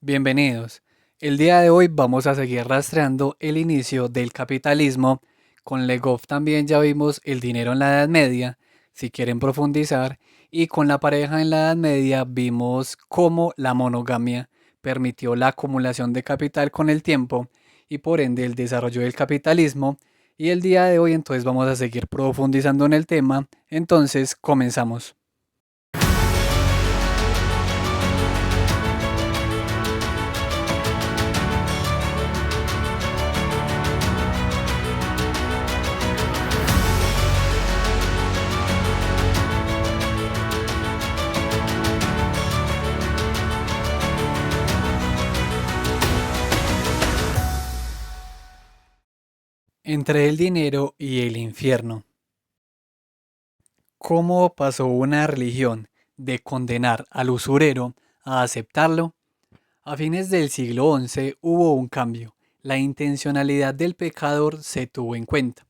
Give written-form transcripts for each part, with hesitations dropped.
Bienvenidos. El día de hoy vamos a seguir rastreando el inicio del capitalismo. Con Legoff también ya vimos el dinero en la Edad Media, si quieren profundizar, y con la pareja en la Edad Media vimos cómo la monogamia permitió la acumulación de capital con el tiempo y por ende el desarrollo del capitalismo. Y el día de hoy entonces vamos a seguir profundizando en el tema. Entonces comenzamos. Entre el dinero y el infierno. ¿Cómo pasó una religión de condenar al usurero a aceptarlo? A fines del siglo XI hubo un cambio. La intencionalidad del pecador se tuvo en cuenta.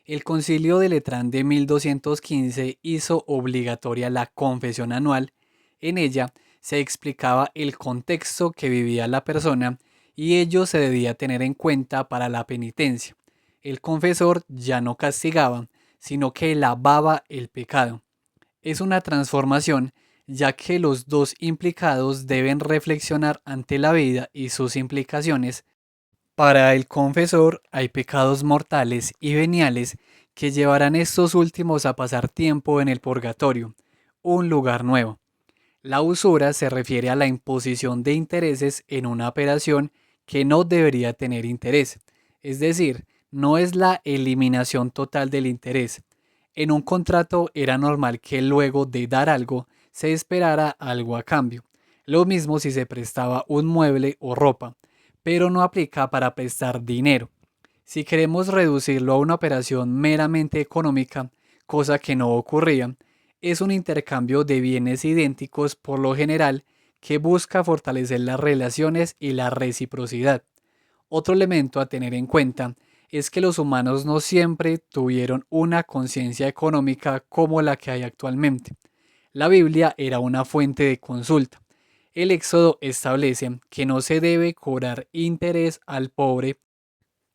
El Concilio de Letrán de 1215 hizo obligatoria la confesión anual. En ella se explicaba el contexto que vivía la persona y ello se debía tener en cuenta para la penitencia. El confesor ya no castigaba, sino que lavaba el pecado. Es una transformación, ya que los dos implicados deben reflexionar ante la vida y sus implicaciones. Para el confesor hay pecados mortales y veniales que llevarán estos últimos a pasar tiempo en el purgatorio, un lugar nuevo. La usura se refiere a la imposición de intereses en una operación que no debería tener interés, es decir, no es la eliminación total del interés. En un contrato era normal que luego de dar algo se esperara algo a cambio. Lo mismo si se prestaba un mueble o ropa, pero no aplica para prestar dinero. Si queremos reducirlo a una operación meramente económica, cosa que no ocurría, es un intercambio de bienes idénticos por lo general que busca fortalecer las relaciones y la reciprocidad. Otro elemento a tener en cuenta es que los humanos no siempre tuvieron una conciencia económica como la que hay actualmente. La Biblia era una fuente de consulta. El Éxodo establece que no se debe cobrar interés al pobre,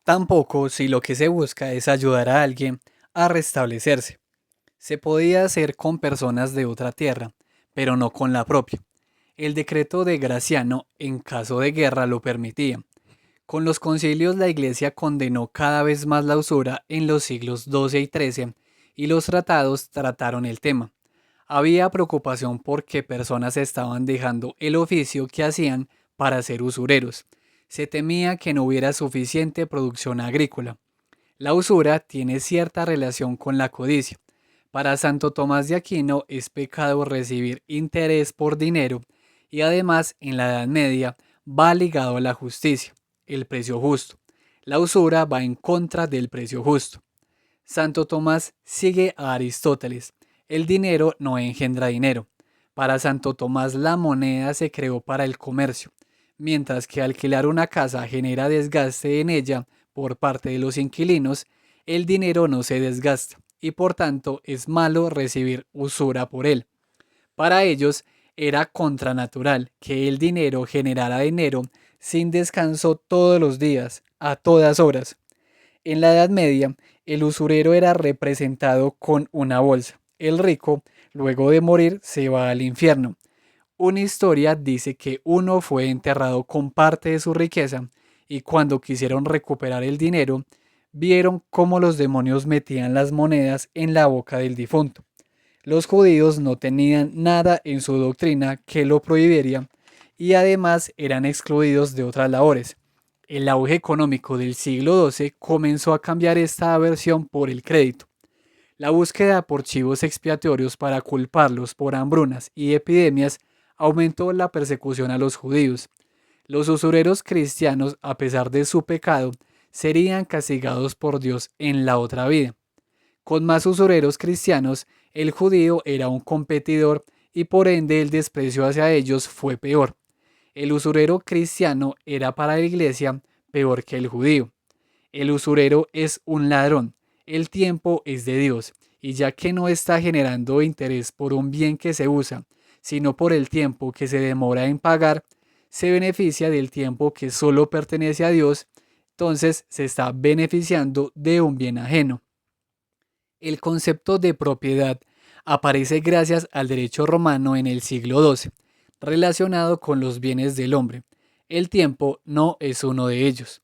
tampoco si lo que se busca es ayudar a alguien a restablecerse. Se podía hacer con personas de otra tierra, pero no con la propia. El decreto de Graciano, en caso de guerra, lo permitía. Con los concilios la Iglesia condenó cada vez más la usura en los siglos XII y XIII y los tratados trataron el tema. Había preocupación porque personas estaban dejando el oficio que hacían para ser usureros. Se temía que no hubiera suficiente producción agrícola. La usura tiene cierta relación con la codicia. Para Santo Tomás de Aquino es pecado recibir interés por dinero y además en la Edad Media va ligado a la justicia, el precio justo. La usura va en contra del precio justo. Santo Tomás sigue a Aristóteles. El dinero no engendra dinero. Para Santo Tomás la moneda se creó para el comercio, mientras que alquilar una casa genera desgaste en ella por parte de los inquilinos, el dinero no se desgasta y por tanto es malo recibir usura por él. Para ellos era contranatural que el dinero generara dinero sin descanso todos los días, a todas horas. En la Edad Media, el usurero era representado con una bolsa. El rico, luego de morir, se va al infierno. Una historia dice que uno fue enterrado con parte de su riqueza y cuando quisieron recuperar el dinero, vieron cómo los demonios metían las monedas en la boca del difunto. Los judíos no tenían nada en su doctrina que lo prohibiera y además eran excluidos de otras labores. El auge económico del siglo XII comenzó a cambiar esta aversión por el crédito. La búsqueda por chivos expiatorios para culparlos por hambrunas y epidemias aumentó la persecución a los judíos. Los usureros cristianos, a pesar de su pecado, serían castigados por Dios en la otra vida. Con más usureros cristianos, el judío era un competidor y por ende el desprecio hacia ellos fue peor. El usurero cristiano era para la iglesia peor que el judío. El usurero es un ladrón, el tiempo es de Dios, y ya que no está generando interés por un bien que se usa, sino por el tiempo que se demora en pagar, se beneficia del tiempo que solo pertenece a Dios, entonces se está beneficiando de un bien ajeno. El concepto de propiedad aparece gracias al derecho romano en el siglo XII, relacionado con los bienes del hombre. El tiempo no es uno de ellos.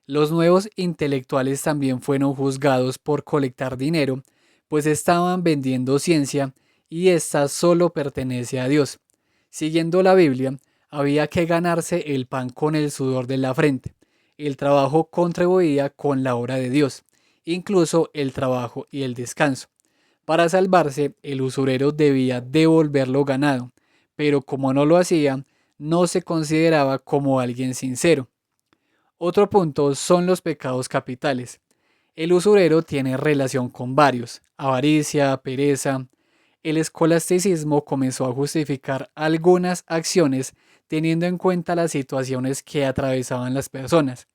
Los nuevos intelectuales también fueron juzgados por colectar dinero, pues estaban vendiendo ciencia y ésta solo pertenece a Dios. Siguiendo la Biblia, había que ganarse el pan con el sudor de la frente. El trabajo contribuía con la obra de Dios, incluso el trabajo y el descanso. Para salvarse, el usurero debía devolver lo ganado, pero como no lo hacía, no se consideraba como alguien sincero. Otro punto son los pecados capitales. El usurero tiene relación con varios: avaricia, pereza. El escolasticismo comenzó a justificar algunas acciones teniendo en cuenta las situaciones que atravesaban las personas.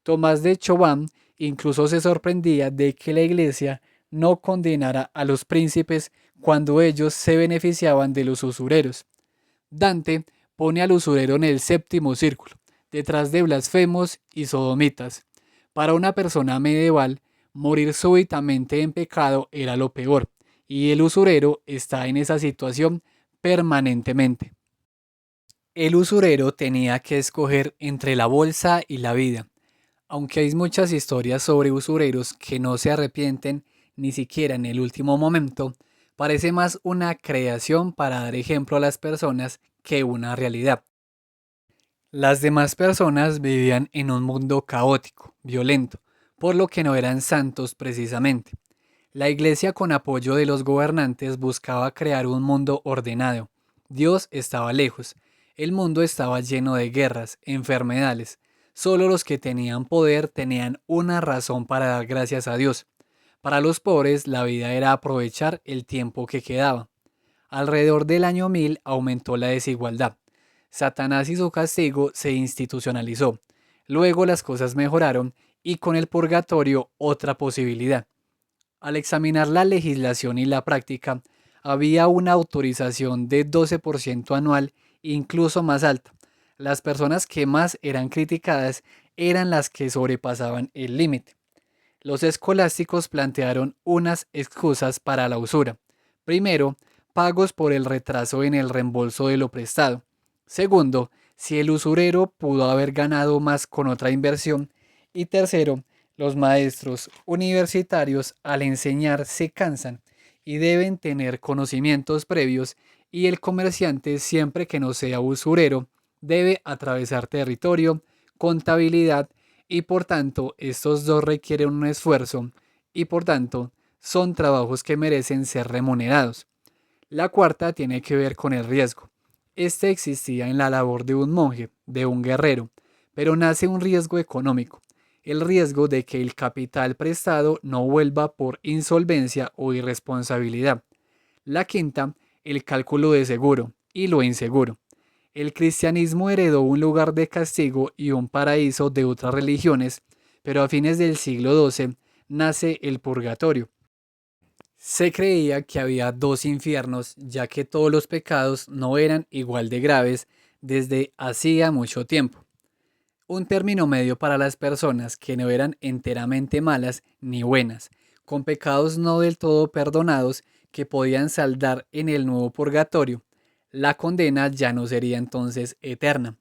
Tomás de Chauvin incluso se sorprendía de que la iglesia no condenara a los príncipes cuando ellos se beneficiaban de los usureros. Dante pone al usurero en el séptimo círculo, detrás de blasfemos y sodomitas. Para una persona medieval, morir súbitamente en pecado era lo peor, y el usurero está en esa situación permanentemente. El usurero tenía que escoger entre la bolsa y la vida. Aunque hay muchas historias sobre usureros que no se arrepienten ni siquiera en el último momento, parece más una creación para dar ejemplo a las personas que una realidad. Las demás personas vivían en un mundo caótico, violento, por lo que no eran santos precisamente. La iglesia, con apoyo de los gobernantes, buscaba crear un mundo ordenado. Dios estaba lejos. El mundo estaba lleno de guerras, enfermedades. Solo los que tenían poder tenían una razón para dar gracias a Dios. Para los pobres, la vida era aprovechar el tiempo que quedaba. Alrededor del año 1000 aumentó la desigualdad. Satanás y su castigo se institucionalizó. Luego las cosas mejoraron y con el purgatorio otra posibilidad. Al examinar la legislación y la práctica, había una autorización de 12% anual, incluso más alta. Las personas que más eran criticadas eran las que sobrepasaban el límite. Los escolásticos plantearon unas excusas para la usura. Primero, pagos por el retraso en el reembolso de lo prestado. Segundo, si el usurero pudo haber ganado más con otra inversión. Y tercero, los maestros universitarios al enseñar se cansan y deben tener conocimientos previos, y el comerciante, siempre que no sea usurero, debe atravesar territorio, contabilidad, y por tanto estos dos requieren un esfuerzo y por tanto son trabajos que merecen ser remunerados. La cuarta tiene que ver con el riesgo. Este existía en la labor de un monje, de un guerrero, pero nace un riesgo económico: el riesgo de que el capital prestado no vuelva por insolvencia o irresponsabilidad. La quinta, el cálculo de seguro y lo inseguro. El cristianismo heredó un lugar de castigo y un paraíso de otras religiones, pero a fines del siglo XII nace el purgatorio. Se creía que había dos infiernos, ya que todos los pecados no eran igual de graves desde hacía mucho tiempo. Un término medio para las personas que no eran enteramente malas ni buenas, con pecados no del todo perdonados que podían saldar en el nuevo purgatorio. La condena ya no sería entonces eterna.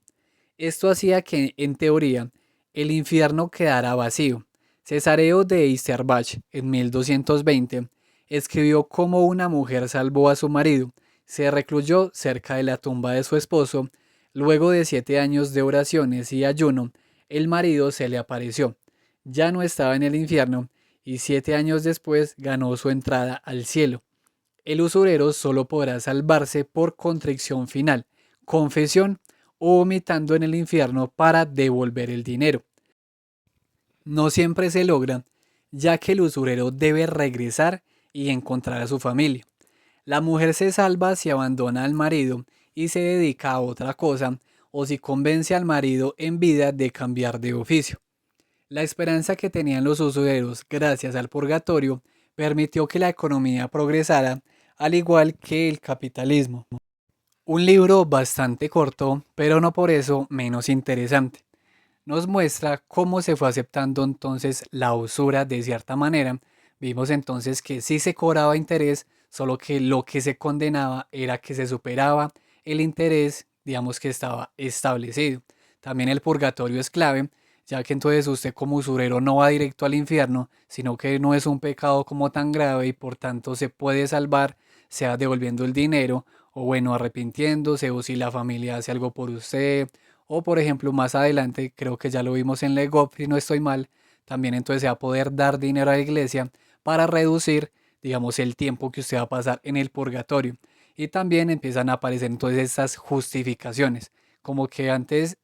Esto hacía que, en teoría, el infierno quedara vacío. Cesareo de Isterbach, en 1220, escribió cómo una mujer salvó a su marido, se recluyó cerca de la tumba de su esposo. Luego de 7 años de oraciones y ayuno, el marido se le apareció. Ya no estaba en el infierno y 7 años después ganó su entrada al cielo. El usurero solo podrá salvarse por contrición final, confesión o vomitando en el infierno para devolver el dinero. No siempre se logra, ya que el usurero debe regresar y encontrar a su familia. La mujer se salva si abandona al marido y se dedica a otra cosa, o si convence al marido en vida de cambiar de oficio. La esperanza que tenían los usureros gracias al purgatorio permitió que la economía progresara, al igual que el capitalismo. Un libro bastante corto, pero no por eso menos interesante. Nos muestra cómo se fue aceptando entonces la usura de cierta manera. Vimos entonces que sí se cobraba interés, solo que lo que se condenaba era que se superaba el interés, digamos que estaba establecido. También el purgatorio es clave, ya que entonces usted como usurero no va directo al infierno, sino que no es un pecado como tan grave y por tanto se puede salvar, sea devolviendo el dinero o bueno, arrepintiéndose o si la familia hace algo por usted o por ejemplo, más adelante, creo que ya lo vimos en Lego, si no estoy mal, también entonces se va a poder dar dinero a la iglesia para reducir, digamos, el tiempo que usted va a pasar en el purgatorio. Y también empiezan a aparecer entonces estas justificaciones, como que antes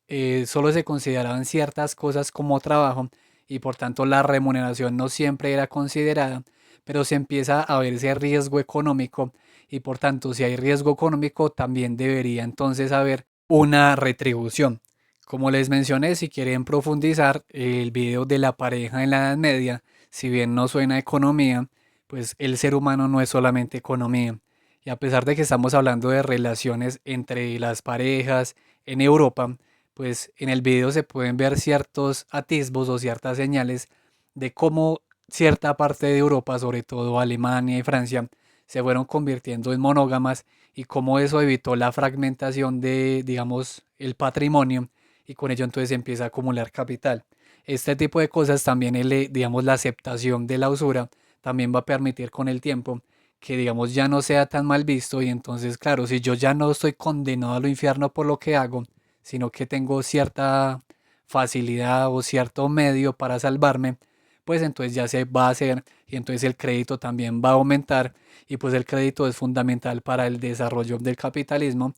solo se consideraban ciertas cosas como trabajo y por tanto la remuneración no siempre era considerada, pero se empieza a ver ese riesgo económico y por tanto si hay riesgo económico también debería entonces haber una retribución. Como les mencioné, si quieren profundizar el video de la pareja en la Edad Media, si bien no suena a economía, pues el ser humano no es solamente economía. Y a pesar de que estamos hablando de relaciones entre las parejas en Europa, pues en el video se pueden ver ciertos atisbos o ciertas señales de cómo cierta parte de Europa, sobre todo Alemania y Francia, se fueron convirtiendo en monógamas y cómo eso evitó la fragmentación de, digamos, el patrimonio y con ello entonces se empieza a acumular capital. Este tipo de cosas también, digamos, la aceptación de la usura también va a permitir con el tiempo que, digamos, ya no sea tan mal visto y entonces, claro, si yo ya no estoy condenado al infierno por lo que hago, sino que tengo cierta facilidad o cierto medio para salvarme, pues entonces ya se va a hacer y entonces el crédito también va a aumentar y pues el crédito es fundamental para el desarrollo del capitalismo.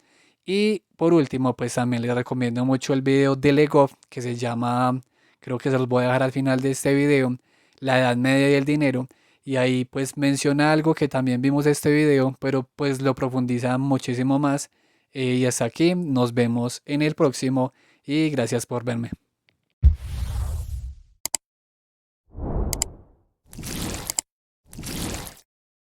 Y por último, pues también les recomiendo mucho el video de Legov que se llama, creo que se los voy a dejar al final de este video, La Edad Media y el Dinero. Y ahí pues menciona algo que también vimos en este video, pero pues lo profundiza muchísimo más. Y hasta aquí, nos vemos en el próximo y gracias por verme.